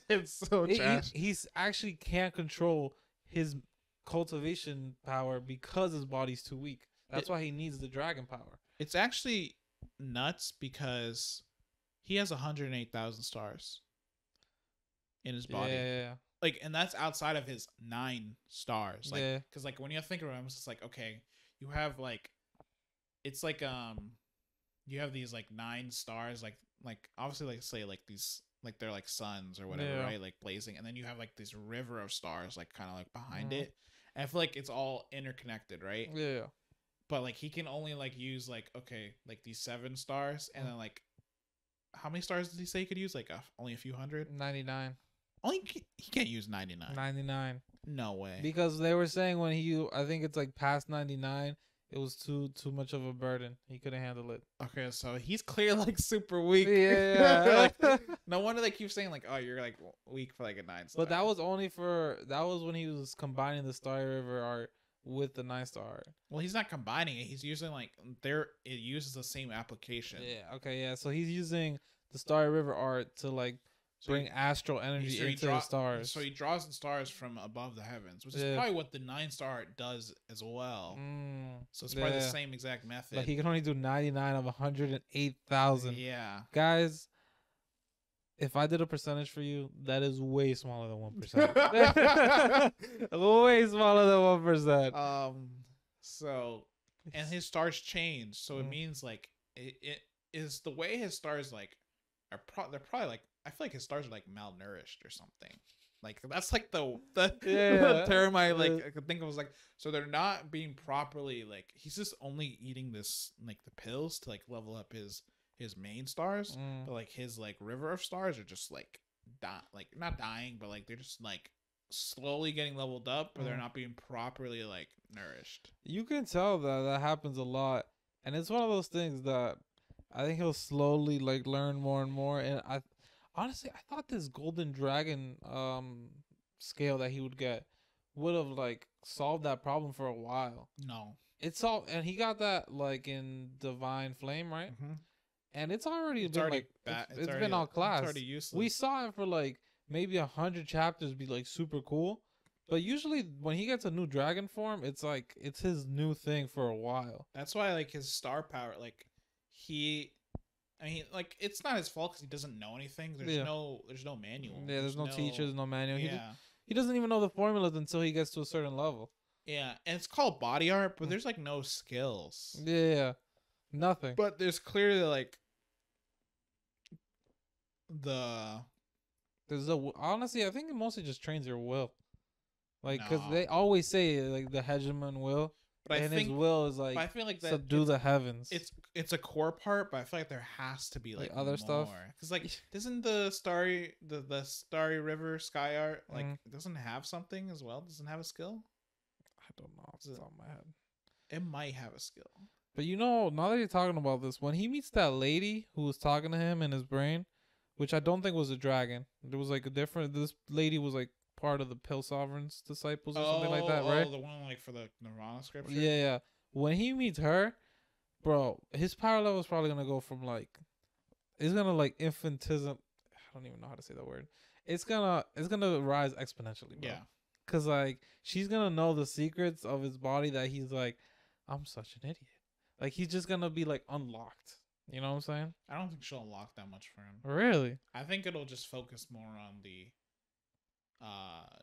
It's so trash. He's actually can't control his cultivation power because his body's too weak. That's why he needs the dragon power. It's actually nuts because he has 108,000 stars in his body. Yeah. Like, and that's outside of his 9 stars. Like, because like when you think about him, it's just like, okay, you have like, it's like you have these like 9 stars, like obviously like say like these, like they're like suns or whatever, right? Like blazing, and then you have like this river of stars, like kind of like behind it. And I feel like it's all interconnected, right? Yeah. But like he can only like use like, okay, like these 7 stars, and then like, how many stars did he say he could use? Like only a few hundred? 99. Only he can't use 99. 99. No way. Because they were saying when I think it's like past 99, it was too much of a burden. He couldn't handle it. Okay, so he's clearly like super weak. Yeah. Like, no wonder they keep saying like, oh, you're like weak for like a 9 star. But that was when he was combining the Starry River art with the 9 star art. Well, he's not combining it. He's using like it uses the same application. Yeah. Okay. Yeah. So he's using the Starry River art to like bring astral energy into the stars. So he draws the stars from above the heavens, which is probably what the 9 star art does as well. So it's probably the same exact method. But he can only do 99 of 108,000. Yeah. Guys, if I did a percentage for you, that is way smaller than 1%. Way smaller than 1%. So, and his stars change, so it means like it is the way his stars like they're probably like, I feel like his stars are like malnourished or something. Like that's like the term I could think of, was like, so they're not being properly, like he's just only eating this like the pills to like level up his main stars, but like his like river of stars are just like not dying, but like they're just like slowly getting leveled up, but they're not being properly like nourished. You can tell that happens a lot, and it's one of those things that I think he'll slowly like learn more and more. And I thought this golden dragon scale that he would get would have like solved that problem for a while. No, it's all, and he got that like in Divine Flame, right? And it's already been like it's been outclassed. It's already useless. We saw it for like maybe 100 chapters be like super cool, but usually when he gets a new dragon form, it's like it's his new thing for a while. That's why like his star power, like I mean, like it's not his fault because he doesn't know anything. There's no manual. Yeah, there's no teachers, no manual. He doesn't even know the formulas until he gets to a certain level. Yeah, and it's called body art, but there's like no skills. Yeah, nothing. But there's clearly like the. There's honestly, I think it mostly just trains your will. Like, because No. they always say like the hegemon will, But and his will is like I feel like that subdue the heavens. It's a core part, but I feel like there has to be like other more. stuff. Because like doesn't the starry river sky art like doesn't have something as well? Doesn't have a skill? I don't know off the top of my head. It might have a skill. But you know, now that you're talking about this, when he meets that lady who was talking to him in his brain, which I don't think was a dragon, there was like a different. This lady was like part of the Pill Sovereign's disciples or something like that, right? Oh, the one like for the Nirvana scripture. Yeah, yeah. When he meets her, bro, his power level is probably gonna go from like, it's gonna like infantism. I don't even know how to say that word. It's gonna rise exponentially, bro. Yeah. Cause like she's gonna know the secrets of his body that he's like, I'm such an idiot. Like he's just gonna be like unlocked. You know what I'm saying? I don't think she'll unlock that much for him. Really? I think it'll just focus more on the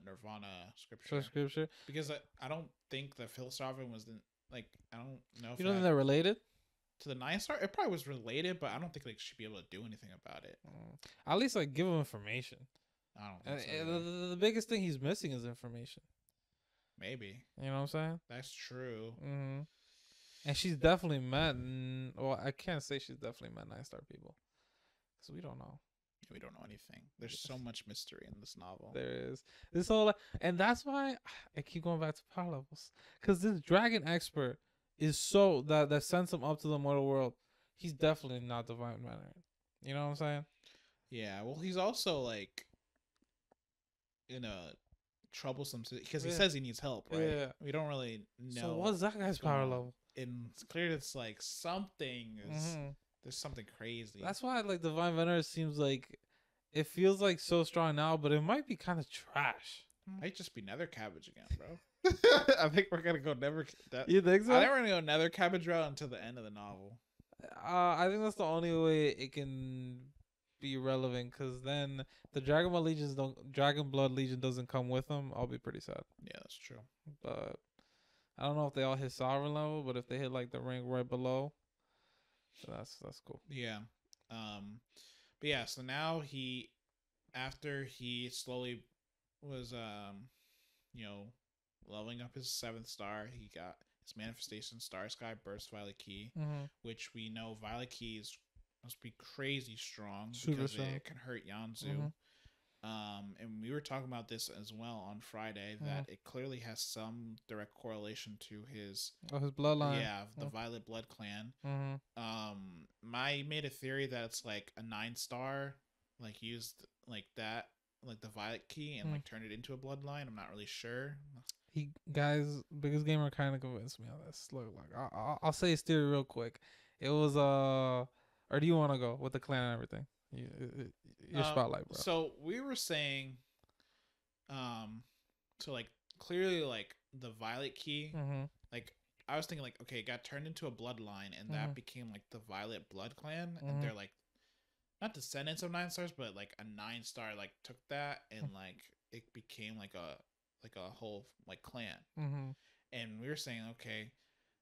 Nirvana scripture. Because I don't think the Phil Sovereign was like I don't know if you don't think they're related to the 9-star. It probably was related, but I don't think like she'd be able to do anything about it. At least like give him information. I don't think so, the biggest thing he's missing is information. Maybe. You know what I'm saying? That's true. Mm-hmm. And she's definitely met. Well, I can't say she's definitely met 9-star people, because we don't know. We don't know anything. There's so much mystery in this novel. There is this whole, and that's why I keep going back to power levels. Because this dragon expert is so that sends him up to the mortal world. He's definitely not divine manner. You know what I'm saying? Yeah. Well, he's also like in a troublesome because he says he needs help, right? Yeah. We don't really know. So what's that guy's power level? And it's clear it's like something is there's something crazy. That's why like divine venom seems like it feels like so strong now, but it might be kind of trash. Might just be nether cabbage again, bro. I think we're gonna go nether. You think so? I think we're gonna go nether cabbage route until the end of the novel. I think that's the only way it can be relevant, because then the Dragon Blood Legion doesn't come with them. I'll be pretty sad. Yeah, that's true. But I don't know if they all hit sovereign level, but if they hit like the rank right below, that's cool. Yeah. But yeah, so now after he slowly was leveling up his 7th star, he got his manifestation Star Sky Burst Violet Key, which we know Violet Key must be crazy strong. Super strong. It can hurt Yanzu. And we were talking about this as well on Friday, that it clearly has some direct correlation to his bloodline. Yeah, the Violet Blood Clan. I made a theory that it's like a 9-star, like used like that, like the Violet Key, and like turned it into a bloodline. I'm not really sure. Biggest Gamer kind of convinced me on this. Look, like I'll say his theory real quick. It was or do you want to go with the clan and everything? Your spotlight, bro. So we were saying, so like clearly like the Violet Key, like I was thinking like, okay, it got turned into a bloodline, and that became like the Violet Blood Clan, and they're like not descendants of 9-stars, but like a 9-star like took that and like it became like a whole like clan. And we were saying, okay,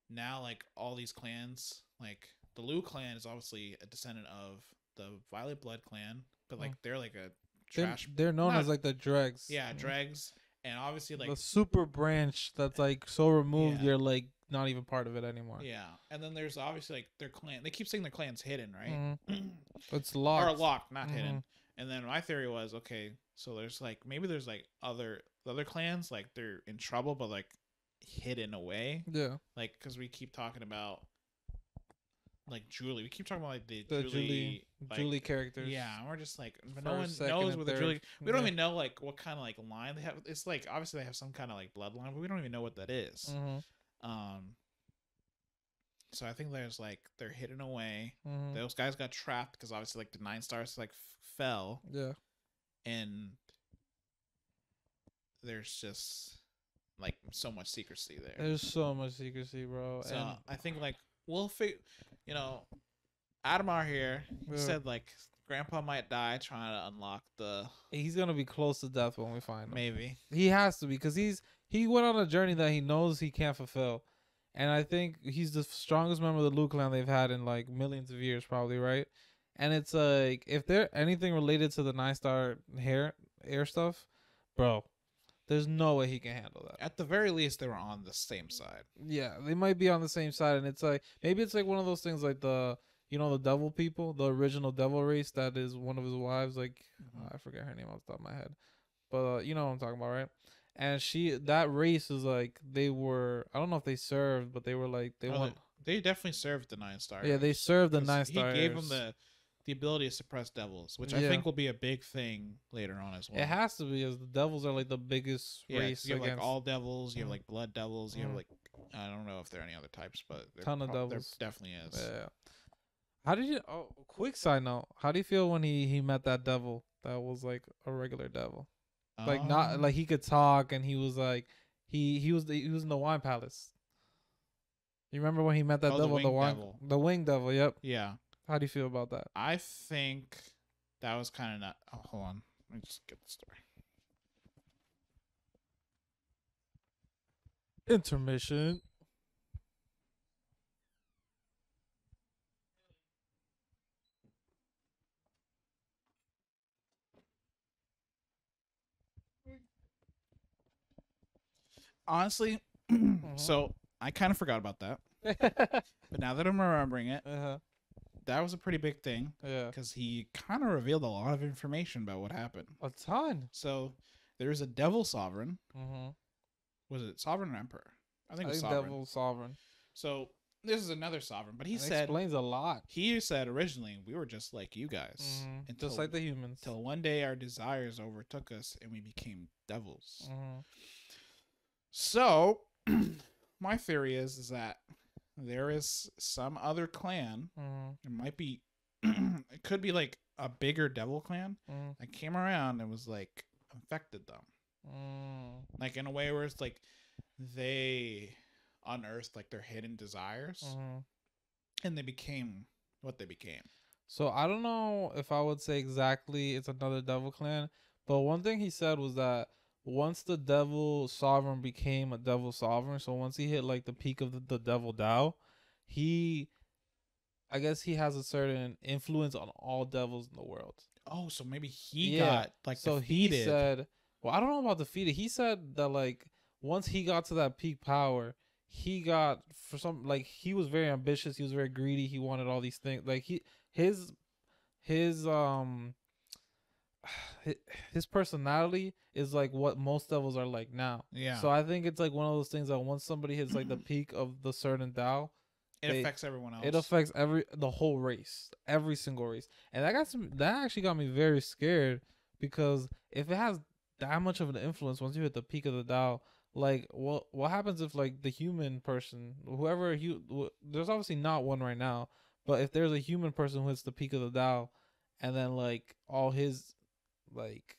now like all these clans, like the Lu clan is obviously a descendant of the Violet Blood Clan, but like they're like a trash. They're known as like the dregs. Yeah, dregs, and obviously like the super branch that's like so removed, you're like not even part of it anymore. Yeah, and then there's obviously like their clan. They keep saying their clan's hidden, right? It's locked. Or locked, not hidden. And then my theory was, okay, so there's like maybe there's like other clans, like they're in trouble, but like hidden away. Yeah, like because we keep talking about like Julie. We keep talking about like the Julie characters. Yeah, and we're just like, but no one knows what the Julie. We don't even know like what kind of like line they have. It's like obviously they have some kind of like bloodline, but we don't even know what that is. So I think there's like they're hidden away. Those guys got trapped because obviously like the 9-stars like fell. Yeah, and there's just like so much secrecy there. There's so much secrecy, bro. So I think like we'll figure, Adamar here said like Grandpa might die trying to unlock the. He's gonna be close to death when we find him. Maybe he has to be, because he went on a journey that he knows he can't fulfill, and I think he's the strongest member of the Liu clan they've had in like millions of years, probably, right? And it's like, if they're anything related to the 9-star air stuff, bro, there's no way he can handle that. At the very least, they were on the same side. Yeah, they might be on the same side, and it's like, maybe it's like one of those things like the devil people, the original devil race that is one of his wives, like I forget her name off the top of my head, but you know what I'm talking about, right? And that race is like, they were, I don't know if they served, but they were like, they definitely served the 9-star. Yeah, they served the 9-star. He gave them the ability to suppress devils, which I think will be a big thing later on as well. It has to be, as the devils are like the biggest race. You have like all devils, you have like blood devils, you have like, I don't know if there are any other types, but ton of devils. There definitely is. Yeah. How did you? Oh, quick side note. How do you feel when he met that devil that was like a regular devil, like not like he could talk, and he was like he was in the wine palace. You remember when he met that devil, the winged devil? Yep. Yeah. How do you feel about that? I think that was kind of not. Oh, hold on. Let me just get the story. Intermission. Honestly, so I kind of forgot about that. But now that I'm remembering it, that was a pretty big thing. Yeah. Because he kind of revealed a lot of information about what happened. A ton. So there's a devil sovereign. Mm-hmm. Was it sovereign or emperor? I think it was sovereign. Devil sovereign. So this is another sovereign, but he said, explains a lot. He said originally we were just like you guys, just like the humans. Till one day our desires overtook us and we became devils. So my theory is that there is some other clan. It might be, it could be like a bigger devil clan that came around and was like infected them, like in a way where it's like they unearthed like their hidden desires, and they became what they became. So I don't know if I would say exactly it's another devil clan, but one thing he said was that once the devil sovereign became a devil sovereign, so once he hit like the peak of the devil Tao, I guess he has a certain influence on all devils in the world. Oh, so maybe he got like defeated. He said, well, I don't know about defeated. He said that like once he got to that peak power, he got, for some, like, he was very ambitious, he was very greedy, he wanted all these things. Like his personality is like what most devils are like now. Yeah. So I think it's like one of those things that once somebody hits like the peak of the certain Tao, it affects everyone else. It affects the whole race, every single race. And that actually got me very scared, because if it has that much of an influence once you hit the peak of the Tao, like what happens if like the human person, there's obviously not one right now, but if there's a human person who hits the peak of the Tao, and then like all his like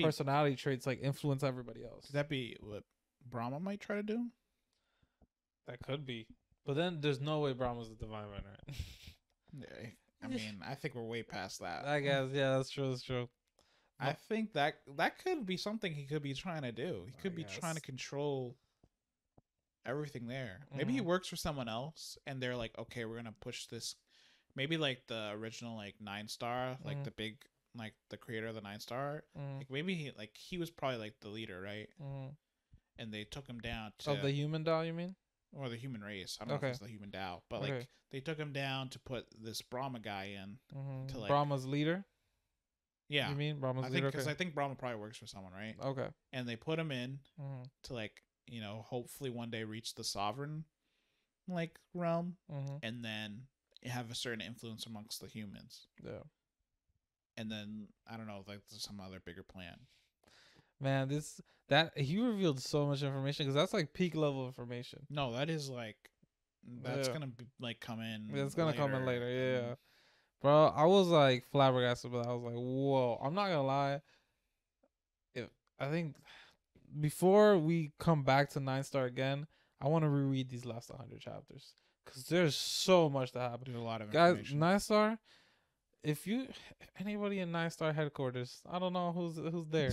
personality traits like influence everybody else. Could that be what Brahma might try to do? That could be. But then there's no way Brahma's the divine right? Yeah, I mean, I think we're way past that. I guess, yeah, that's true. I think that could be something he could be trying to do. He could be trying to control everything there. Maybe he works for someone else, and they're like, okay, we're gonna push this. Maybe like the original like 9-star, like the big, like the creator of the 9-star. Like maybe he was probably like the leader, right? And they took him down to the human Tao, you mean? Or the human race. I don't know if it's the human Tao, but like they took him down to put this Brahma guy in to like Brahma's leader. Yeah, you mean Brahma's leader? Because I think Brahma probably works for someone, right? Okay. And they put him in to like, you know, hopefully one day reach the sovereign like realm, and then have a certain influence amongst the humans. Yeah. And then I don't know, like there's some other bigger plan. Man, he revealed so much information, because that's like peak level information. No, that is like that's gonna be like come in. Yeah, it's gonna come in later. Yeah, bro. I was like flabbergasted, but I was like, whoa. I'm not gonna lie. I think before we come back to 9-star again, I want to reread these last 100 chapters, because there's so much to happen. There's a lot of information. Guys, 9-star. if anybody in 9-star headquarters, I don't know who's there.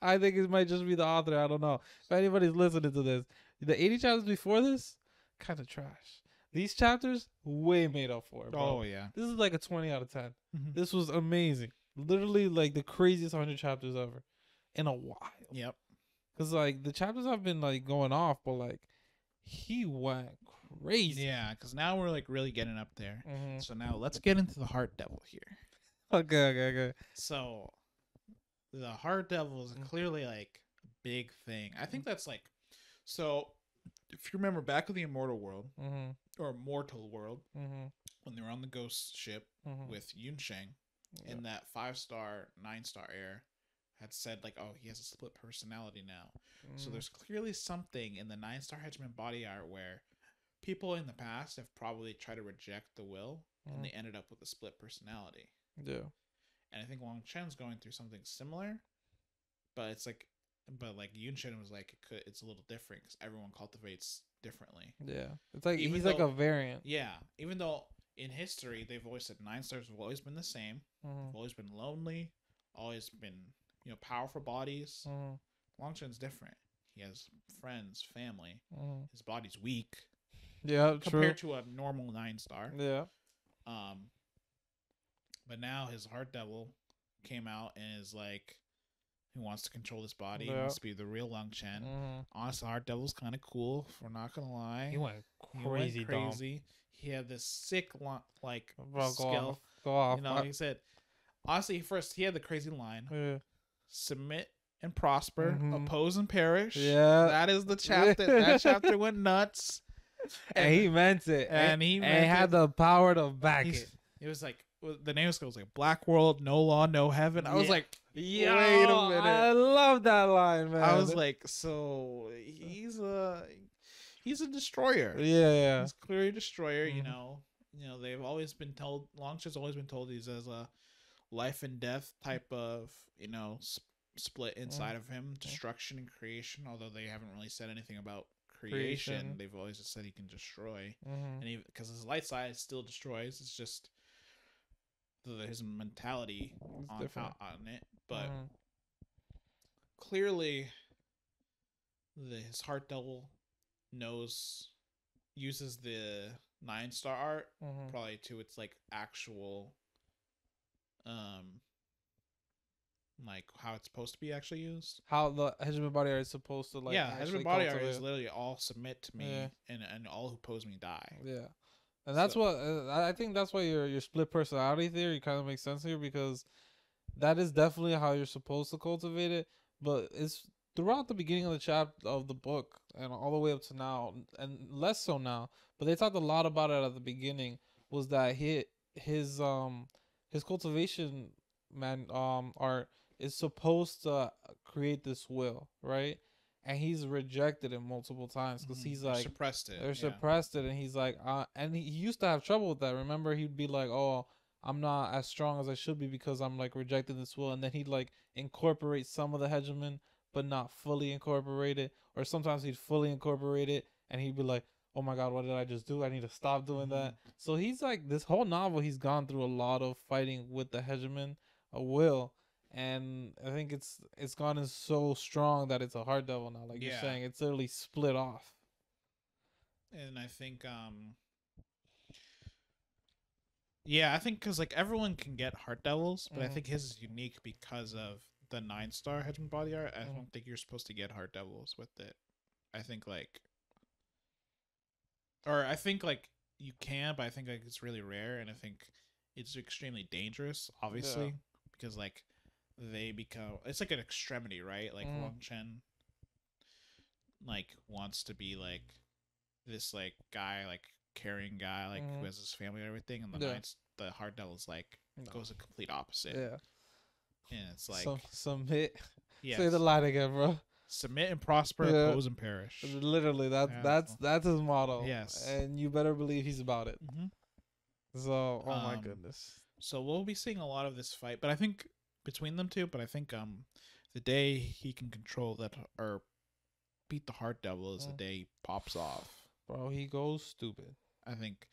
I think it might just be the author. I don't know if anybody's listening to this. The 80 chapters before this, kind of trash. These chapters, way made up for, bro. Oh yeah, this is like a 20 out of 10. mm-hmm. This was amazing. Literally like the craziest 100 chapters ever in a while. Yep. Cause like the chapters have been like going off, but like he went crazy. Yeah, because now we're like really getting up there. Mm-hmm. So now let's get into the Heart Devil here. Okay. So the Heart Devil is clearly like a big thing. I think that's like, so if you remember back in the Immortal World or Mortal World, when they were on the ghost ship with Yun Sheng in that 5-star, 9-star air, had said like, oh, he has a split personality now. So there's clearly something in the 9-star Hegemon Body art where people in the past have probably tried to reject the will and they ended up with a split personality. Yeah. And I think Wang Chen's going through something similar, but it's like, Yun Shen was like, it's a little different because everyone cultivates differently. Yeah. It's like, he's like a variant. Yeah. Even though in history, they've always said 9 stars have always been the same. They've always been lonely, always been, powerful bodies. Wang Chen's different. He has friends, family. His body's weak. Yeah, compared to a normal 9-star. Yeah. But now his Heart Devil came out and is like, he wants to control his body. He wants to be the real Wang Chen. Honestly, Heart Devil's kind of cool. If we're not gonna lie, he went crazy. He had this sick Bro, skill. Go off. He said, honestly, first he had the crazy line: submit and prosper, oppose and perish. Yeah, that is the chapter. That chapter went nuts. And he meant it. And he had the power to back it. It was like, the name was like Black World, no law, no heaven. I was like, wait a minute. I love that line, man. I was like, so he's a destroyer. Yeah. He's clearly a destroyer. You know, they've always been told, Longship's always been told he's as a life and death type of, split inside of him, destruction and creation. Although they haven't really said anything about creation. They've always just said he can destroy, and because his light side still destroys. It's just his mentality on it, but clearly his Heart Devil uses the 9-star art probably to its like actual like how it's supposed to be actually used. How the Hegemon Body art is supposed to like. Yeah, Hegemon Body art is literally all submit to me and all who oppose me die. Yeah. And that's what I think. That's why your split personality theory kind of makes sense here, because that is definitely how you're supposed to cultivate it. But it's throughout the beginning of the chapter of the book and all the way up to now, and less so now. But they talked a lot about it at the beginning. Was that his cultivation art is supposed to create this will, right? And he's rejected it multiple times because he's like suppressed it. Suppressed it, and he's like, and he used to have trouble with that. Remember, he'd be like, "Oh, I'm not as strong as I should be because I'm like rejecting this will," and then he'd like incorporate some of the hegemon, but not fully incorporate it. Or sometimes he'd fully incorporate it, and he'd be like, "Oh my God, what did I just do? I need to stop doing that." So he's like, this whole novel, he's gone through a lot of fighting with the hegemon, a will. And I think it's gotten so strong that it's a Heart Devil now. Like you're saying, it's literally split off. And I think, I think because like everyone can get Heart Devils, but I think his is unique because of the 9-star Hegemon Body art. I don't think you're supposed to get Heart Devils with it. I think like you can, but I think like it's really rare, and I think it's extremely dangerous, obviously, because like they become, it's like an extremity, right? Like Wang Chen like wants to be like this like guy, like caring guy, like who has his family and everything, and the Heart Devil is like goes a complete opposite. And it's like submit. Say the line again, bro. Submit and prosper, oppose and perish. Literally, that's his motto. Yes, and you better believe he's about it. So, oh my goodness. So we'll be seeing a lot of this fight, but I think between them two. But I think the day he can control that or beat the Heart Devil is the day he pops off. Bro, he goes stupid. I think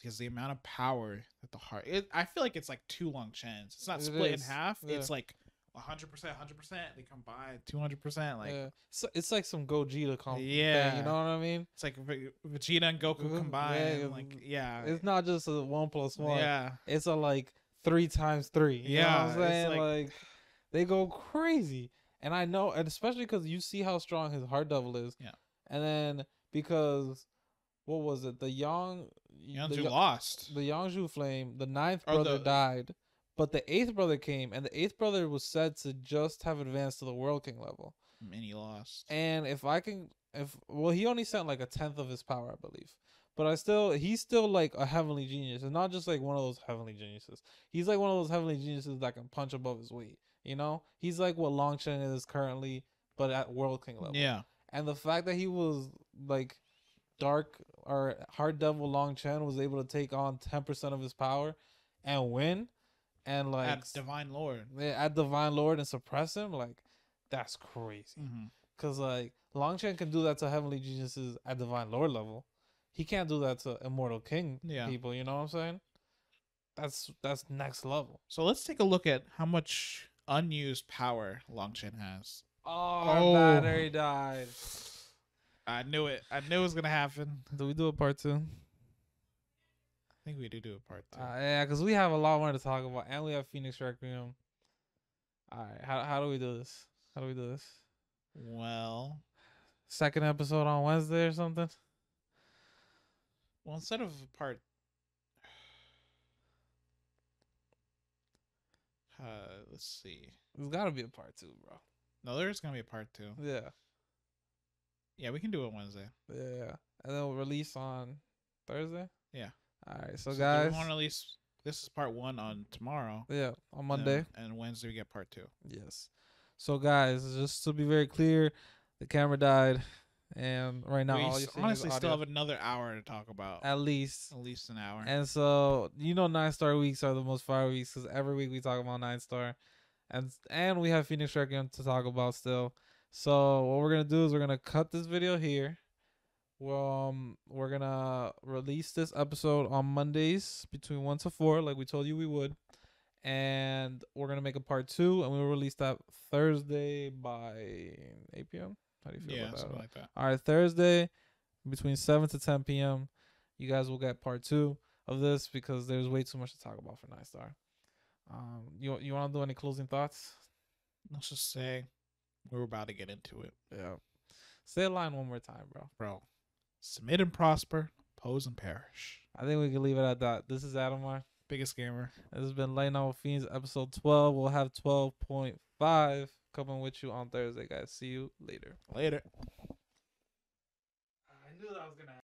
because the amount of power that the heart. I feel like it's like two Longchens. It's not split in half. Yeah. It's like 100%, 100%. They combine 200%. Like so it's like some Gogeta thing, you know what I mean? It's like Vegeta and Goku combined. It's not just a 1+1. Yeah, it's a like 3 times 3. You know what I'm saying? Like they go crazy, and I know, and especially because you see how strong his Heart Devil is. Yeah, and then because what was it? The Yangzhou lost. The Yangzhou Flame. The 9th brother died. But the 8th brother came, and the 8th brother was said to just have advanced to the World King level. And he lost. And he only sent like 1/10 of his power, I believe. But he's still like a heavenly genius, and not just like one of those heavenly geniuses. He's like one of those heavenly geniuses that can punch above his weight. You know, he's like what Longchen is currently, but at World King level. Yeah. And the fact that he was like Dark or Heart Devil Longchen was able to take on 10% of his power and win. And like at Divine Lord, and suppress him, like that's crazy. Cause like Longchen can do that to heavenly geniuses at Divine Lord level. He can't do that to Immortal King people. You know what I'm saying? That's next level. So let's take a look at how much unused power Longchen has. Oh, our battery died. I knew it. I knew it was gonna happen. Do we do a part 2? I think we do a part 2. Yeah, because we have a lot more to talk about, and we have Phoenix Requiem. All right, how do we do this? Well, second episode on Wednesday or something. Well, instead of part, let's see. There's got to be a part 2, bro. No, there's gonna be a part 2. Yeah. Yeah, we can do it Wednesday. Yeah, and then we'll release on Thursday. Yeah. All right, so guys, we want to release. This is part 1 on tomorrow. Yeah, on Monday. And Wednesday we get part 2. Yes. So guys, just to be very clear, the camera died, and right now we honestly still have another hour to talk about. At least an hour. And so 9-star weeks are the most fire weeks because every week we talk about 9-star, and we have Phoenix Requiem to talk about still. So what we're gonna do is we're gonna cut this video here. We're gonna release this episode on Mondays between 1 to 4, like we told you we would, and we're gonna make a part 2, and we will release that Thursday by 8 p.m. How do you feel about that? Something like that. All right, Thursday between 7 to 10 p.m. You guys will get part 2 of this because there's way too much to talk about for 9-star. You want to do any closing thoughts? Let's just say we're about to get into it. Yeah. Say a line one more time, bro. Submit and prosper, pose and perish. I think we can leave it at that. This is Adamar, biggest gamer. This has been Lighting Out with Fiends, episode 12. We'll have 12.5 coming with you on Thursday, guys. See you later. Later. I knew that was gonna happen.